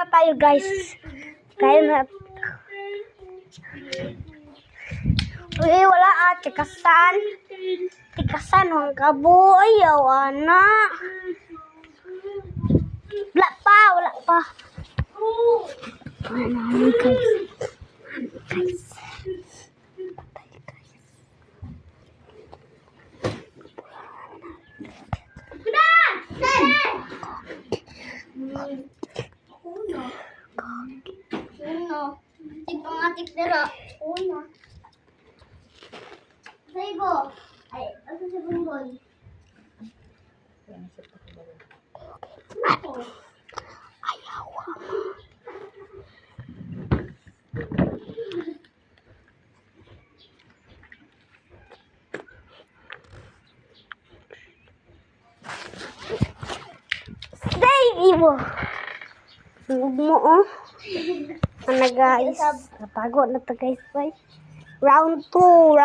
na tayo, guys. Kain na. Uy, wala tikasan. Tikasan, ang kaboy. Awana. Wala pa. Ano, guys. Uno. Ipangatik dira. Uno. Saibo. Ay, ano sa bunggol? Ayaw. Ibo. Huwag mo, oh. Ano, guys? Napagod na to, guys. Round 2.